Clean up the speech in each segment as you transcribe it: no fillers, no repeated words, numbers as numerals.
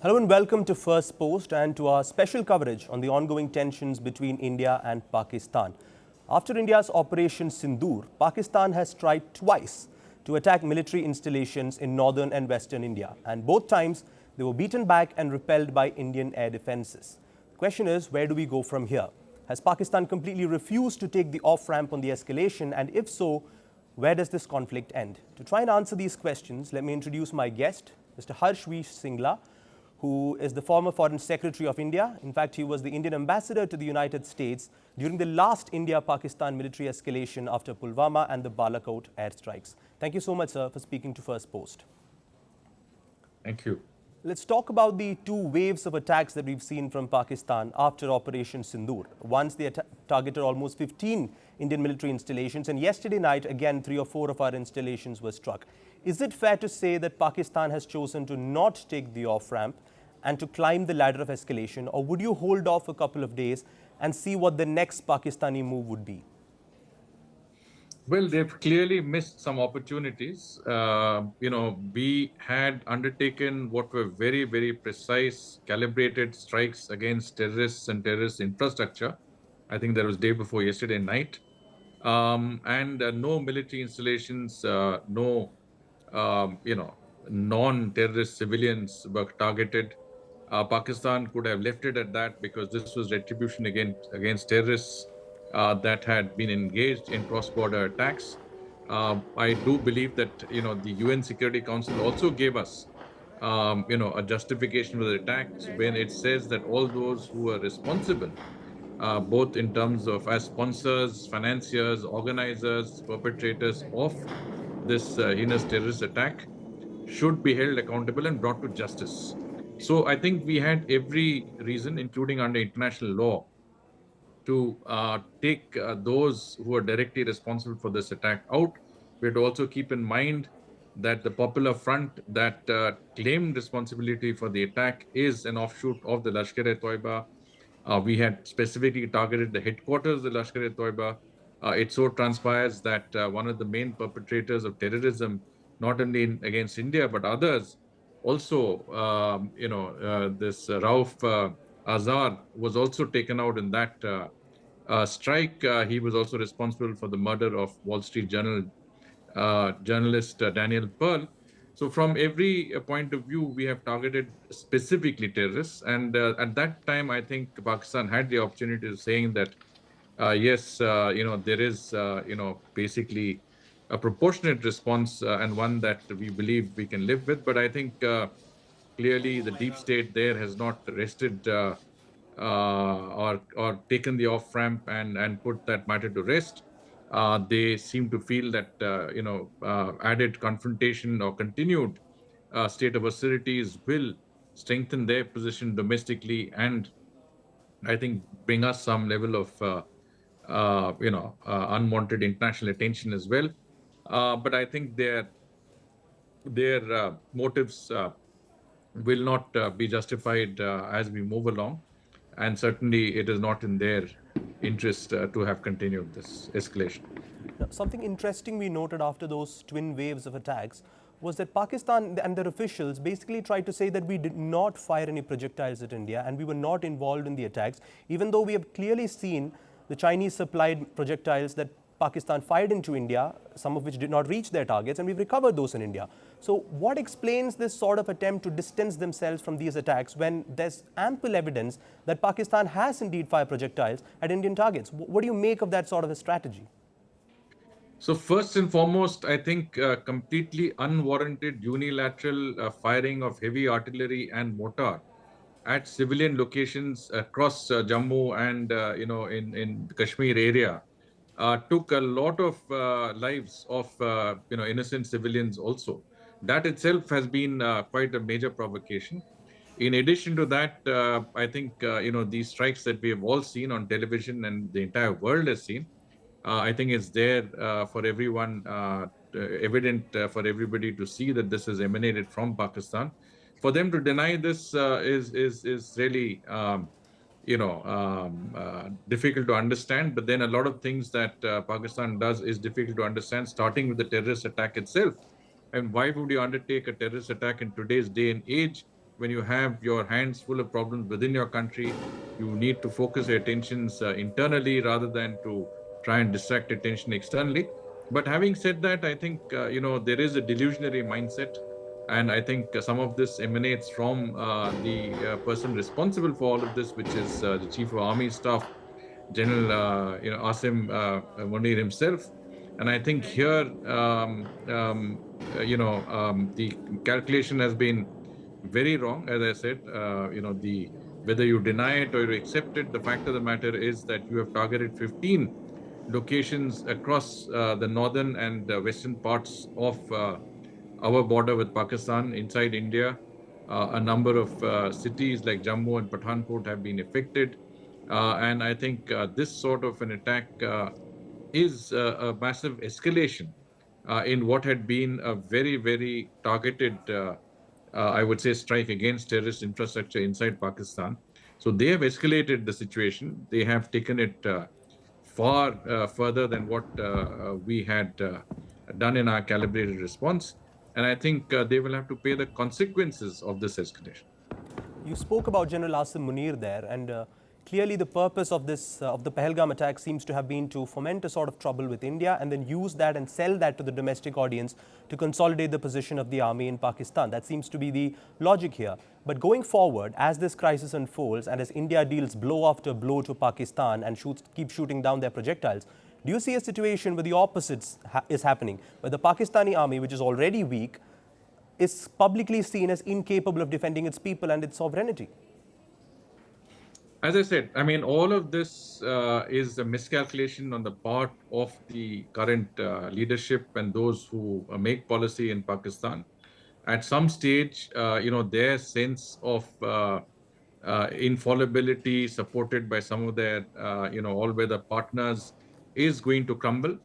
Hello and welcome to First Post and to our special coverage on the ongoing tensions between India and Pakistan. After India's Operation Sindoor, Pakistan has tried twice to attack military installations in northern and western India, and both times they were beaten back and repelled by Indian air defenses. The question is, where do we go from here? Has Pakistan completely refused to take the off-ramp on the escalation, and if so, where does this conflict end? To try and answer these questions, let me introduce my guest, Mr. Shringla, who is the former Foreign Secretary of India. In fact, he was the Indian ambassador to the United States during the last India-Pakistan military escalation after Pulwama and the Balakot airstrikes. Thank you so much, sir, for speaking to First Post. Thank you. Let's talk about the two waves of attacks that we've seen from Pakistan after Operation Sindoor. Once they targeted almost 15 Indian military installations, and yesterday night, again, 3 or 4 of our installations were struck. Is it fair to say that Pakistan has chosen to not take the off-ramp and to climb the ladder of escalation, or would you hold off a couple of days and see what the next Pakistani move would be? Well, they've clearly missed some opportunities. We had undertaken what were very, very precise, calibrated strikes against terrorists and terrorist infrastructure. I think that was day before yesterday night. And no military installations, no, non-terrorist civilians were targeted. Pakistan could have left it at that because this was retribution against terrorists that had been engaged in cross-border attacks. I do believe that the UN Security Council also gave us a justification for the attacks when it says that all those who are responsible, both in terms of as sponsors, financiers, organizers, perpetrators of this heinous terrorist attack, should be held accountable and brought to justice. So I think we had every reason, including under international law, to take those who are directly responsible for this attack out. We have to also keep in mind that the Popular Front that claimed responsibility for the attack is an offshoot of the Lashkar-e-Toiba. We had specifically targeted the headquarters of the Lashkar-e-Toiba. It so transpires that one of the main perpetrators of terrorism, not only against India but others, also, this Rauf Azar was also taken out in that strike. He was also responsible for the murder of Wall Street Journal journalist Daniel Pearl. So from every point of view, we have targeted specifically terrorists. And at that time, I think Pakistan had the opportunity of saying that, yes, there is, basically a proportionate response and one that we believe we can live with. But I think clearly the deep state there has not rested or taken the off ramp and put that matter to rest. They seem to feel that added confrontation or continued state of hostilities will strengthen their position domestically and I think bring us some level of unwanted international attention as well. But I think their motives will not be justified as we move along. And certainly it is not in their interest to have continued this escalation. Now, something interesting we noted after those twin waves of attacks was that Pakistan and their officials basically tried to say that we did not fire any projectiles at India and we were not involved in the attacks, even though we have clearly seen the Chinese supplied projectiles that Pakistan fired into India, some of which did not reach their targets, and we've recovered those in India. So what explains this sort of attempt to distance themselves from these attacks when there's ample evidence that Pakistan has indeed fired projectiles at Indian targets? What do you make of that sort of a strategy? So first and foremost, I think completely unwarranted unilateral firing of heavy artillery and mortar at civilian locations across Jammu and in the Kashmir area took a lot of lives of innocent civilians also. That itself has been quite a major provocation. In addition to that, I think these strikes that we have all seen on television and the entire world has seen, I think it's there for everyone, evident for everybody to see that this has emanated from Pakistan. For them to deny this is really difficult to understand. But then a lot of things that Pakistan does is difficult to understand, starting with the terrorist attack itself. And why would you undertake a terrorist attack in today's day and age when you have your hands full of problems within your country, you need to focus your attentions internally rather than to try and distract attention externally. But having said that, I think there is a delusionary mindset, and I think some of this emanates from the person responsible for all of this, which is the Chief of Army Staff, General Asim Munir himself. And I think here, the calculation has been very wrong. As I said, the whether you deny it or you accept it, the fact of the matter is that you have targeted 15 locations across the northern and western parts of our border with Pakistan inside India. A number of cities like Jammu and Pathankot have been affected. And I think this sort of an attack is a massive escalation in what had been a very, very targeted, I would say, strike against terrorist infrastructure inside Pakistan. So they have escalated the situation. They have taken it far further than what we had done in our calibrated response. And I think they will have to pay the consequences of this escalation. You spoke about General Asim Munir there, and clearly the purpose of this of the Pahalgam attack seems to have been to foment a sort of trouble with India and then use that and sell that to the domestic audience to consolidate the position of the army in Pakistan. That seems to be the logic here. But going forward, as this crisis unfolds and as India deals blow after blow to Pakistan and keep shooting down their projectiles, do you see a situation where the opposite is happening, where the Pakistani army, which is already weak, is publicly seen as incapable of defending its people and its sovereignty? As I said, I mean, all of this is a miscalculation on the part of the current leadership and those who make policy in Pakistan. At some stage, their sense of infallibility, supported by some of their, all-weather partners, is going to crumble.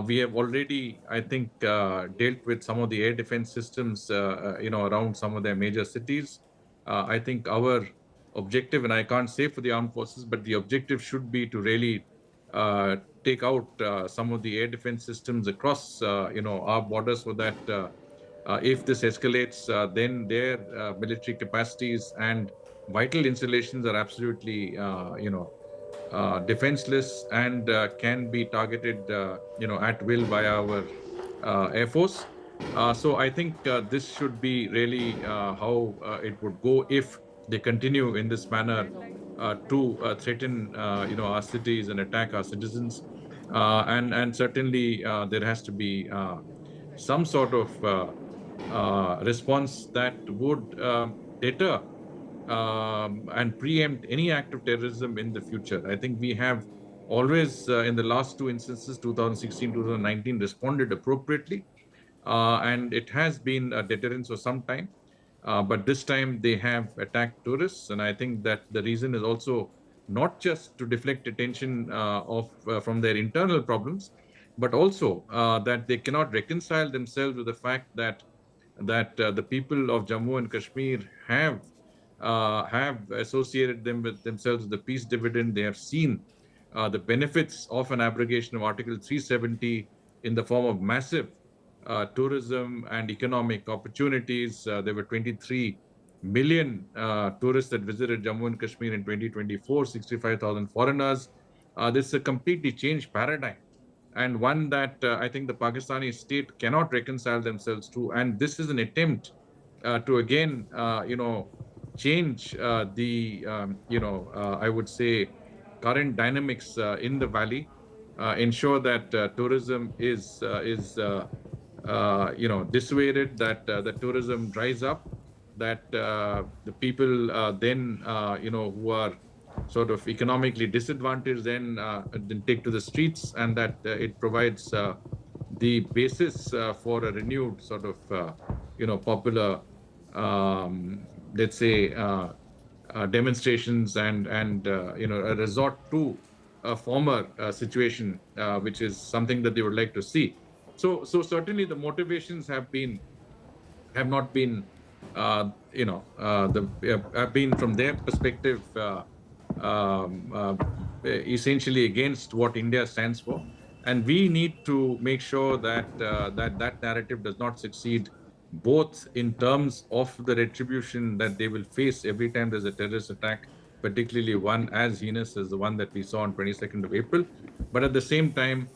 We have already, I think, dealt with some of the air defense systems, around some of their major cities. I think our objective, and I can't say for the armed forces, but the objective should be to really take out some of the air defense systems across, our borders, so that if this escalates, then their military capacities and vital installations are absolutely, defenseless and can be targeted, at will by our Air Force. So I think this should be really how it would go if they continue in this manner to threaten, our cities and attack our citizens. And certainly there has to be some sort of response that would deter and preempt any act of terrorism in the future. I think we have always, in the last two instances, 2016, 2019, responded appropriately. And it has been a deterrence for some time. But this time they have attacked tourists. And I think that the reason is also not just to deflect attention from their internal problems, but also that they cannot reconcile themselves with the fact that the people of Jammu and Kashmir have associated themselves with the peace dividend. They have seen the benefits of an abrogation of Article 370 in the form of massive tourism and economic opportunities. There were 23 million tourists that visited Jammu and Kashmir in 2024, 65,000 foreigners. This is a completely changed paradigm, and one that I think the Pakistani state cannot reconcile themselves to. And this is an attempt to again, change I would say, current dynamics in the valley, ensure that tourism is dissuaded, that the tourism dries up, that the people then, who are sort of economically disadvantaged then take to the streets, and that it provides the basis for a renewed sort of, popular, let's say, demonstrations and a resort to a former situation, which is something that they would like to see. So certainly the motivations have not been, have been from their perspective essentially against what India stands for, and we need to make sure that that narrative does not succeed both in terms of the retribution that they will face every time there's a terrorist attack, particularly one as heinous as the one that we saw on 22nd of April, but at the same time,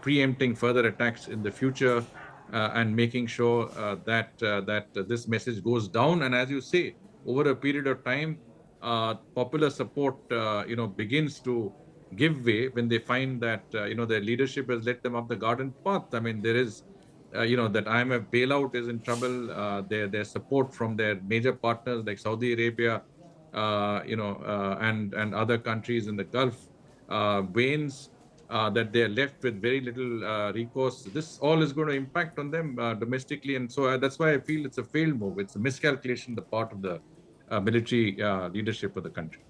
preempting further attacks in the future and making sure that this message goes down. And as you say, over a period of time, popular support, begins to give way when they find that their leadership has led them up the garden path. I mean, there is that IMF bailout is in trouble. Their support from their major partners like Saudi Arabia, and other countries in the Gulf wanes. That they are left with very little recourse. This all is going to impact on them domestically, and so that's why I feel it's a failed move. It's a miscalculation on the part of the military leadership of the country.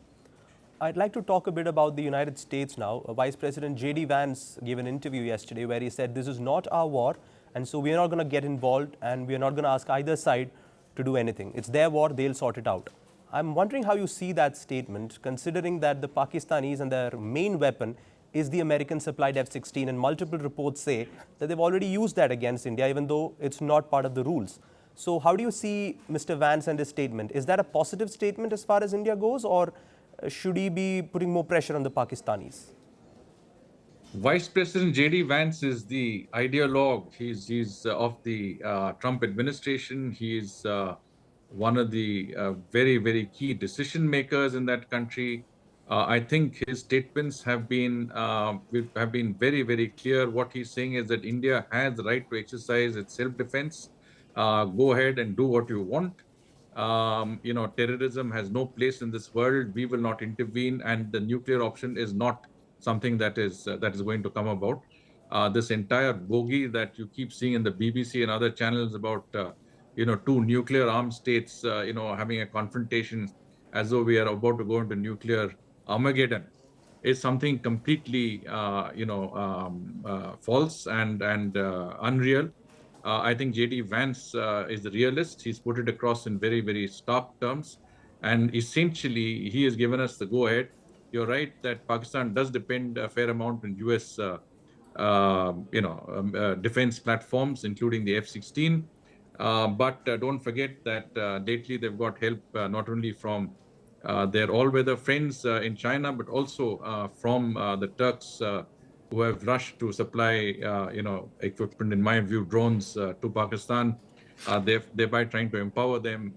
I'd like to talk a bit about the United States now. Vice President J.D. Vance gave an interview yesterday where he said this is not our war, and so we are not going to get involved, and we are not going to ask either side to do anything. It's their war, they'll sort it out. I'm wondering how you see that statement, considering that the Pakistanis and their main weapon is the American supplied F-16, and multiple reports say that they've already used that against India, even though it's not part of the rules. So how do you see Mr. Vance and his statement? Is that a positive statement as far as India goes, or should he be putting more pressure on the Pakistanis? Vice President J.D. Vance is the ideologue. He's of the Trump administration. He's one of the very, very key decision makers in that country. I think his statements have been very, very clear. What he's saying is that India has the right to exercise its self-defense. Go ahead and do what you want. Terrorism has no place in this world. We will not intervene, and the nuclear option is not something that is going to come about. This entire bogey that you keep seeing in the BBC and other channels about two nuclear armed states having a confrontation as though we are about to go into nuclear Armageddon is something completely false and unreal. I think J.D. Vance is the realist. He's put it across in very, very stark terms. And essentially, he has given us the go-ahead. You're right that Pakistan does depend a fair amount on U.S. Defense platforms, including the F-16. But don't forget that lately they've got help not only from their all-weather friends in China, but also from the Turks who have rushed to supply, equipment, in my view, drones to Pakistan, thereby trying to empower them,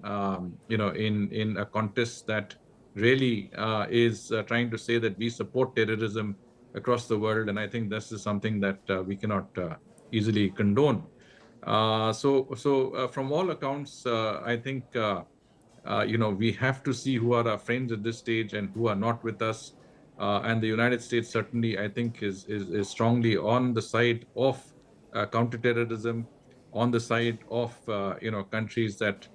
in a contest that really is trying to say that we support terrorism across the world. And I think this is something that we cannot easily condone. So from all accounts, I think we have to see who are our friends at this stage and who are not with us. And the United States certainly, I think, is strongly on the side of counterterrorism, on the side of countries that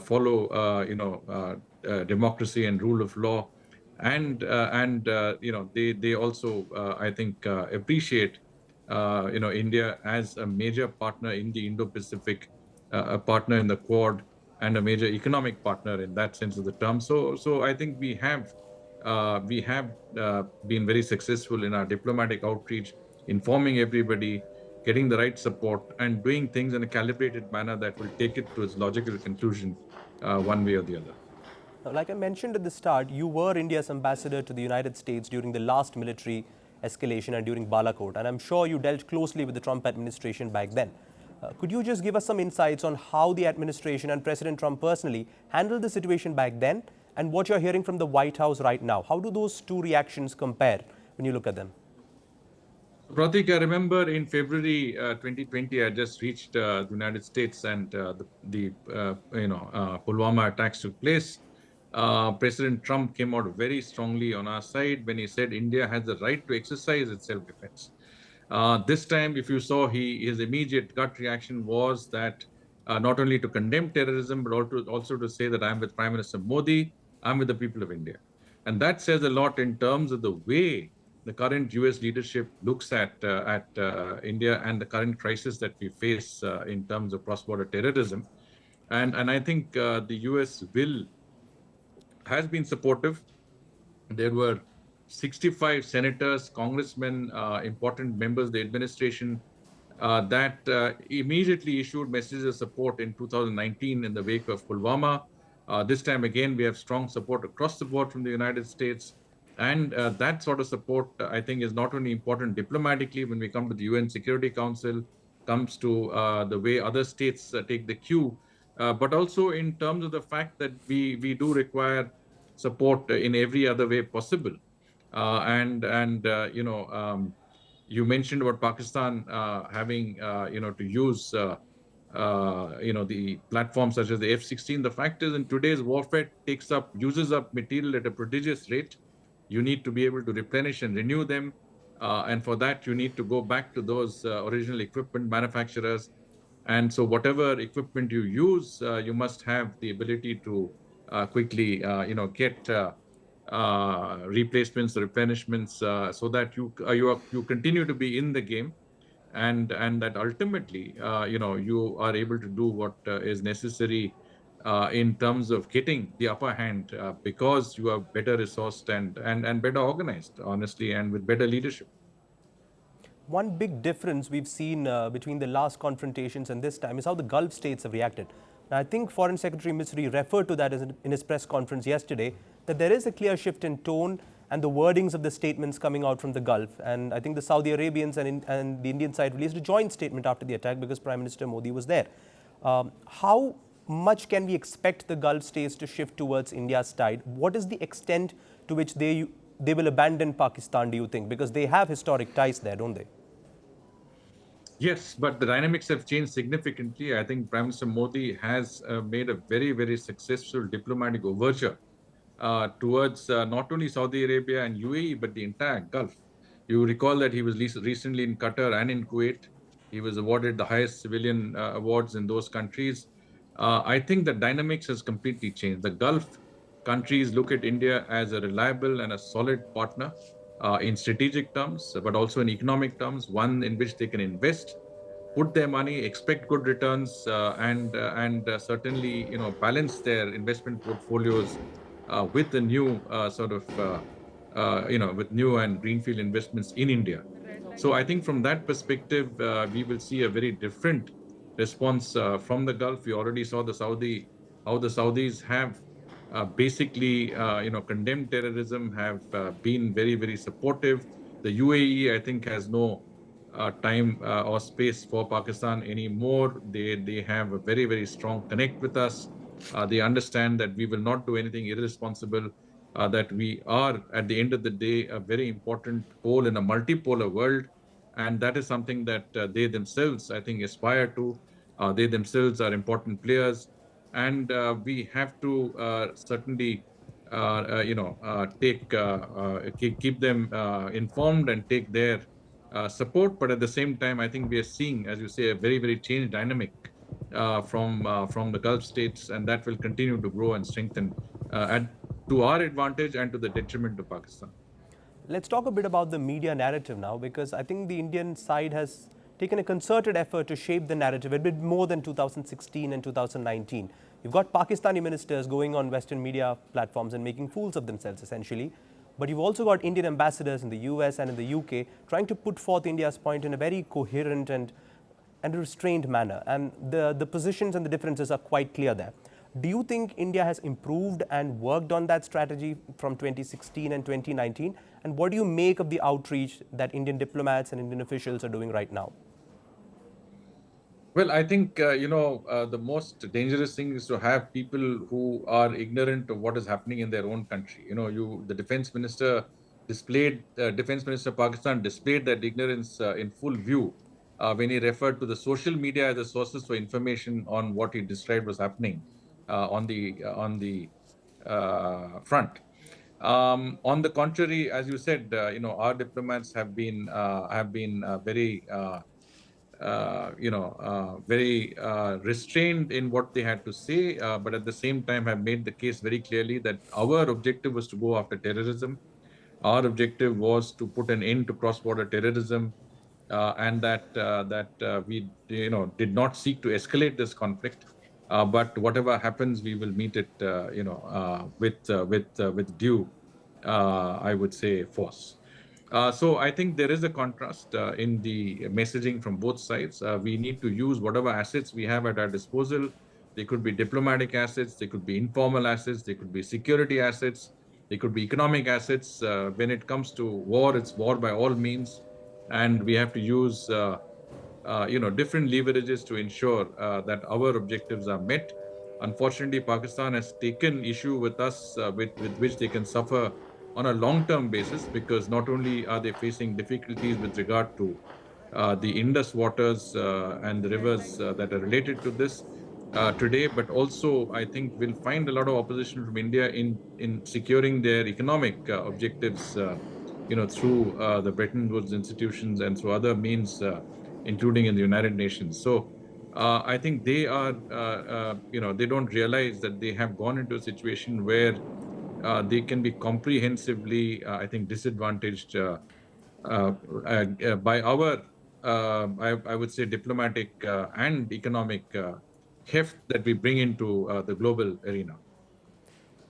follow democracy and rule of law, and they also I think appreciate India as a major partner in the Indo-Pacific, a partner in the Quad, and a major economic partner in that sense of the term. So I think we have been very successful in our diplomatic outreach, informing everybody, getting the right support, and doing things in a calibrated manner that will take it to its logical conclusion, one way or the other. Now, like I mentioned at the start, you were India's ambassador to the United States during the last military escalation and during Balakot, and I'm sure you dealt closely with the Trump administration back then. Could you just give us some insights on how the administration and President Trump personally handled the situation back then and what you're hearing from the White House right now? How do those two reactions compare when you look at them? Pratik, I remember in February 2020, I just reached the United States, and the Pulwama attacks took place. President Trump came out very strongly on our side when he said India has the right to exercise its self-defense. This time, if you saw, his immediate gut reaction was that not only to condemn terrorism, but also to say that I'm with Prime Minister Modi, I'm with the people of India. And that says a lot in terms of the way the current US leadership looks at India and the current crisis that we face in terms of cross-border terrorism. And I think the US has been supportive. There were 65 senators, congressmen, important members of the administration, that immediately issued messages of support in 2019 in the wake of Pulwama. This time again, we have strong support across the board from the United States. And that sort of support, I think, is not only important diplomatically when we come to the UN Security Council, comes to the way other states take the cue, but also in terms of the fact that we do require support in every other way possible. You mentioned about Pakistan having to use the platforms such as the F-16. The fact is, in today's warfare, uses up material at a prodigious rate. You need to be able to replenish and renew them, and for that you need to go back to those original equipment manufacturers. And so, whatever equipment you use, you must have the ability to quickly, get replacements, replenishments, so that you continue to be in the game, and that ultimately, you are able to do what is necessary in terms of getting the upper hand, because you are better resourced and better organized, honestly, and with better leadership. One big difference we've seen between the last confrontations and this time is how the Gulf states have reacted. Now, I think Foreign Secretary Misri referred to that in his press conference yesterday, that there is a clear shift in tone and the wordings of the statements coming out from the Gulf. And I think the Saudi Arabians and the Indian side released a joint statement after the attack because Prime Minister Modi was there. How much can we expect the Gulf states to shift towards India's side? What is the extent to which they will abandon Pakistan, do you think? Because they have historic ties there, don't they? Yes, but the dynamics have changed significantly. I think Prime Minister Modi has made a very, very successful diplomatic overture towards not only Saudi Arabia and UAE, but the entire Gulf. You recall that he was recently in Qatar and in Kuwait. He was awarded the highest civilian awards in those countries. I think the dynamics has completely changed. The Gulf countries look at India as a reliable and a solid partner in strategic terms, but also in economic terms, one in which they can invest, put their money, expect good returns, and certainly balance their investment portfolios with the new with new and greenfield investments in India. So I think from that perspective, we will see a very different response from the Gulf. We already saw how the Saudis have basically condemned terrorism, have been very, very supportive. The UAE, I think, has no time or space for Pakistan anymore. They have a very, very strong connect with us. They understand that we will not do anything irresponsible, that we are, at the end of the day, a very important pole in a multipolar world. And that is something that they themselves, I think, aspire to. They themselves are important players. And we have to certainly keep them informed and take their support. But at the same time, I think we are seeing, as you say, a very, very changed dynamic from the Gulf states, and that will continue to grow and strengthen to our advantage and to the detriment of Pakistan. Let's talk a bit about the media narrative now, because I think the Indian side has taken a concerted effort to shape the narrative a bit more than 2016 and 2019. You've got Pakistani ministers going on Western media platforms and making fools of themselves, essentially. But you've also got Indian ambassadors in the US and in the UK trying to put forth India's point in a very coherent and restrained manner. And the positions and the differences are quite clear there. Do you think India has improved and worked on that strategy from 2016 and 2019? And what do you make of the outreach that Indian diplomats and Indian officials are doing right now? Well, I think, the most dangerous thing is to have people who are ignorant of what is happening in their own country. The Defense Minister of Pakistan displayed that ignorance in full view when he referred to the social media as the sources for information on what he described was happening on the front. On the contrary, as you said, our diplomats have been very restrained in what they had to say, but at the same time have made the case very clearly that our objective was to go after terrorism. Our objective was to put an end to cross-border terrorism, and that we did not seek to escalate this conflict. But whatever happens, we will meet it, with due, I would say, force. So I think there is a contrast in the messaging from both sides. We need to use whatever assets we have at our disposal. They could be diplomatic assets, they could be informal assets, they could be security assets, they could be economic assets. When it comes to war, it's war by all means, and we have to use different leverages to ensure that our objectives are met. Unfortunately, Pakistan has taken issue with us, with which they can suffer on a long-term basis, because not only are they facing difficulties with regard to the Indus waters and the rivers that are related to this today, but also I think we'll find a lot of opposition from India in securing their economic objectives, through the Bretton Woods institutions and through other means, including in the United Nations. So I think they are, they don't realize that they have gone into a situation where they can be comprehensively, I think, disadvantaged uh, by our, I would say, diplomatic and economic heft that we bring into the global arena.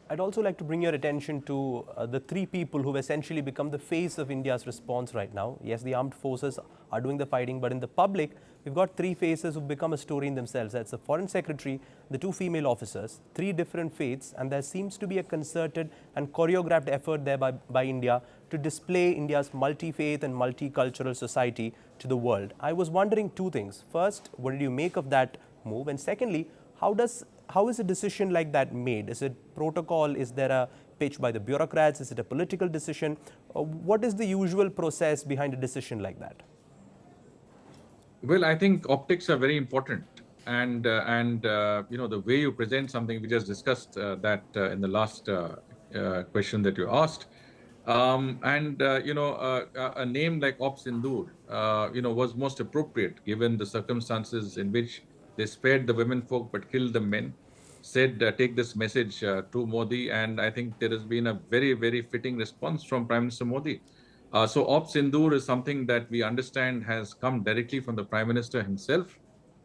I'd also like to bring your attention to the three people who've essentially become the face of India's response right now. Yes, the armed forces are doing the fighting, but in the public, we've got three faces who've become a story in themselves. That's the Foreign Secretary, the two female officers, three different faiths, and there seems to be a concerted and choreographed effort there by India to display India's multi-faith and multicultural society to the world. I was wondering two things. First, what did you make of that move? And secondly, how is a decision like that made? Is it protocol? Is there a pitch by the bureaucrats? Is it a political decision? What is the usual process behind a decision like that? Well, I think optics are very important, and the way you present something. We just discussed that in the last question that you asked, and a name like Opsindur, was most appropriate given the circumstances in which they spared the women folk but killed the men. Said, take this message to Modi, and I think there has been a very, very fitting response from Prime Minister Modi. So Opsindur is something that we understand has come directly from the Prime Minister himself.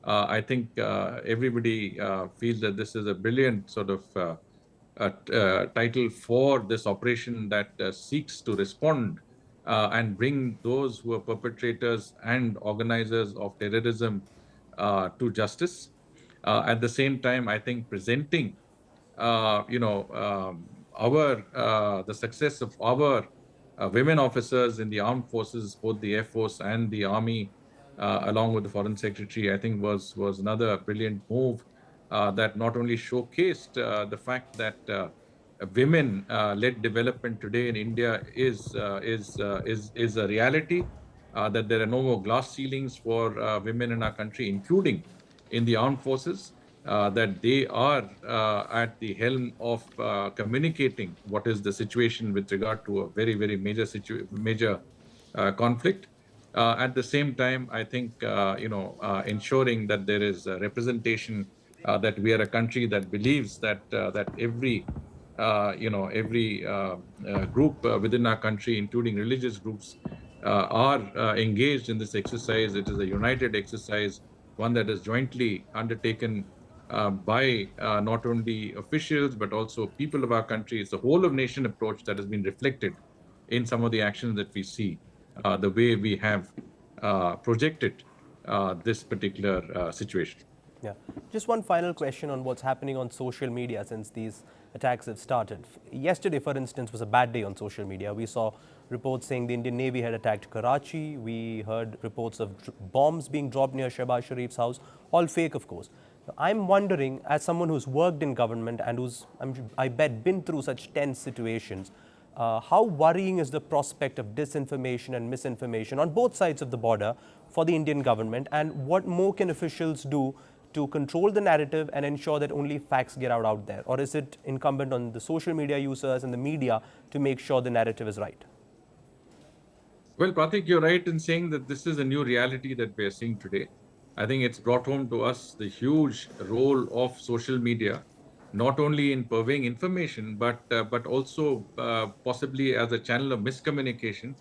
I think everybody feels that this is a brilliant sort of title for this operation that seeks to respond and bring those who are perpetrators and organizers of terrorism to justice. At the same time, I think presenting, our the success of our women officers in the armed forces, both the Air Force and the Army, along with the Foreign Secretary, I think was another brilliant move that not only showcased the fact that women-led development today in India is a reality, that there are no more glass ceilings for women in our country, including in the armed forces, that they are at the helm of communicating what is the situation with regard to a very, very major conflict. At the same time, I think ensuring that there is representation, that we are a country that believes that every group within our country, including religious groups, are engaged in this exercise. It is a united exercise, one that is jointly undertaken by not only officials but also people of our country. It's a whole of nation approach that has been reflected in some of the actions that we see, the way we have projected this particular situation. Yeah. Just one final question on what's happening on social media since these attacks have started. Yesterday, for instance, was a bad day on social media. We saw reports saying the Indian Navy had attacked Karachi. We heard reports of bombs being dropped near Shehbaz Sharif's house, all fake, of course. I'm wondering, as someone who's worked in government and who's, I bet, been through such tense situations, how worrying is the prospect of disinformation and misinformation on both sides of the border for the Indian government, and what more can officials do to control the narrative and ensure that only facts get out there? Or is it incumbent on the social media users and the media to make sure the narrative is right? Well, Pratik, you're right in saying that this is a new reality that we're seeing today. I think it's brought home to us the huge role of social media, not only in purveying information, but also possibly as a channel of miscommunication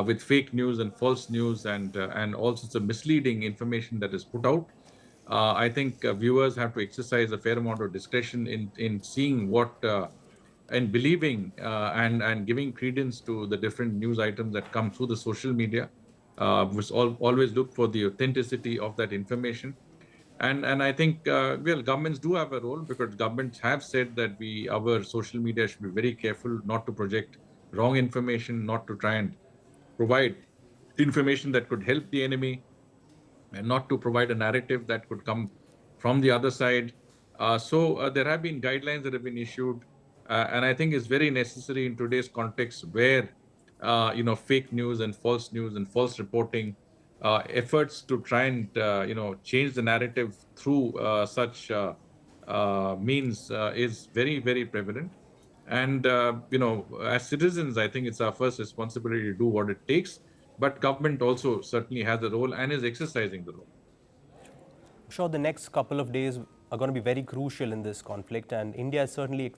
with fake news and false news and all sorts of misleading information that is put out. I think viewers have to exercise a fair amount of discretion in seeing what in believing and giving credence to the different news items that come through the social media. We always look for the authenticity of that information. And I think well, governments do have a role, because governments have said that our social media should be very careful not to project wrong information, not to try and provide information that could help the enemy, and not to provide a narrative that could come from the other side. So there have been guidelines that have been issued, and I think it's very necessary in today's context, where fake news and false reporting, efforts to try and change the narrative through such means is very, very prevalent. And as citizens, I think it's our first responsibility to do what it takes. But government also certainly has a role and is exercising the role. I'm sure the next couple of days are going to be very crucial in this conflict, and India has certainly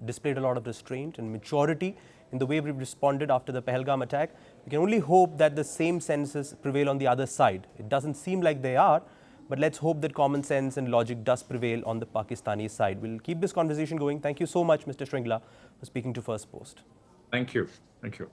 displayed a lot of restraint and maturity in the way we responded after the Pahalgam attack. We can only hope that the same senses prevail on the other side. It doesn't seem like they are, but let's hope that common sense and logic does prevail on the Pakistani side. We'll keep this conversation going. Thank you so much, Mr. Shringla, for speaking to First Post. Thank you. Thank you.